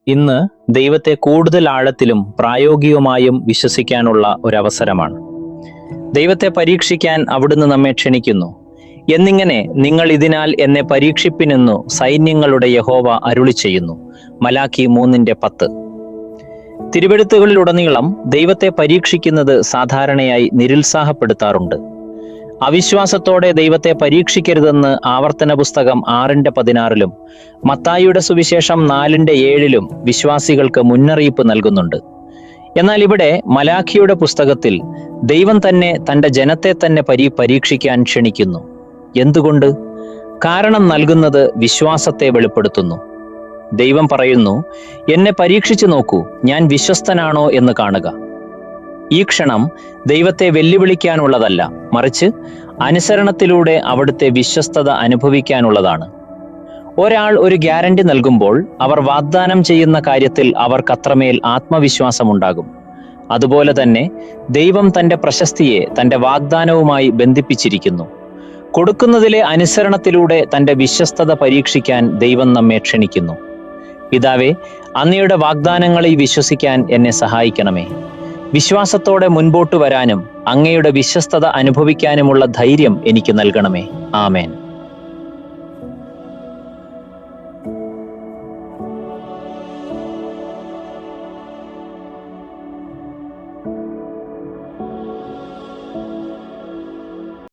ഇന്ന് ദൈവത്തെ കൂടുതൽ ആഴത്തിലും പ്രായോഗികമായും വിശ്വസിക്കാനുള്ള ഒരവസരമാണ്. ദൈവത്തെ പരീക്ഷിക്കാൻ അവിടുന്ന് നമ്മെ ക്ഷണിക്കുന്നു. എന്നിങ്ങനെ നിങ്ങൾ ഇതിനാൽ എന്നെ പരീക്ഷിപ്പിനെന്നു സൈന്യങ്ങളുടെ യഹോവ അരുളി ചെയ്യുന്നു. മലാക്കി 3:10. തിരുവെഴുത്തുകളിലുടനീളം ദൈവത്തെ പരീക്ഷിക്കുന്നത് സാധാരണയായി നിരുത്സാഹപ്പെടുത്താറുണ്ട്. അവിശ്വാസത്തോടെ ദൈവത്തെ പരീക്ഷിക്കരുതെന്ന് ആവർത്തന പുസ്തകം 6:16 മത്തായിയുടെ സുവിശേഷം 4:7 വിശ്വാസികൾക്ക് മുന്നറിയിപ്പ് നൽകുന്നുണ്ട്. എന്നാൽ ഇവിടെ മലാഖിയുടെ പുസ്തകത്തിൽ ദൈവം തന്നെ തൻ്റെ ജനത്തെ തന്നെ പരീക്ഷിക്കാൻ ക്ഷണിക്കുന്നു. എന്തുകൊണ്ട്? കാരണം നൽകുന്നത് വിശ്വാസത്തെ വെളിപ്പെടുത്തുന്നു. ദൈവം പറയുന്നു, എന്നെ പരീക്ഷിച്ചു നോക്കൂ, ഞാൻ വിശ്വസ്തനാണോ എന്ന് കാണുക. ഈ ക്ഷണം ദൈവത്തെ വെല്ലുവിളിക്കാനുള്ളതല്ല, മറിച്ച് അനുസരണത്തിലൂടെ അവിടുത്തെ വിശ്വസ്തത അനുഭവിക്കാനുള്ളതാണ്. ഒരാൾ ഒരു ഗ്യാരണ്ടി നൽകുമ്പോൾ അവർ വാഗ്ദാനം ചെയ്യുന്ന കാര്യത്തിൽ അവർക്കത്രമേൽ ആത്മവിശ്വാസമുണ്ടാകും. അതുപോലെ തന്നെ ദൈവം തൻ്റെ പ്രശസ്തിയെ തൻ്റെ വാഗ്ദാനവുമായി ബന്ധിപ്പിച്ചിരിക്കുന്നു. കൊടുക്കുന്നതിലെ അനുസരണത്തിലൂടെ തൻ്റെ വിശ്വസ്തത പരീക്ഷിക്കാൻ ദൈവം നമ്മെ ക്ഷണിക്കുന്നു. പിതാവേ, അങ്ങയുടെ വാഗ്ദാനങ്ങളിൽ വിശ്വസിക്കാൻ എന്നെ സഹായിക്കണമേ. വിശ്വാസത്തോടെ മുൻപോട്ട് വരാനും അങ്ങയുടെ വിശ്വസ്തത അനുഭവിക്കാനുമുള്ള ധൈര്യം എനിക്ക് നൽകണമേ. ആമേൻ.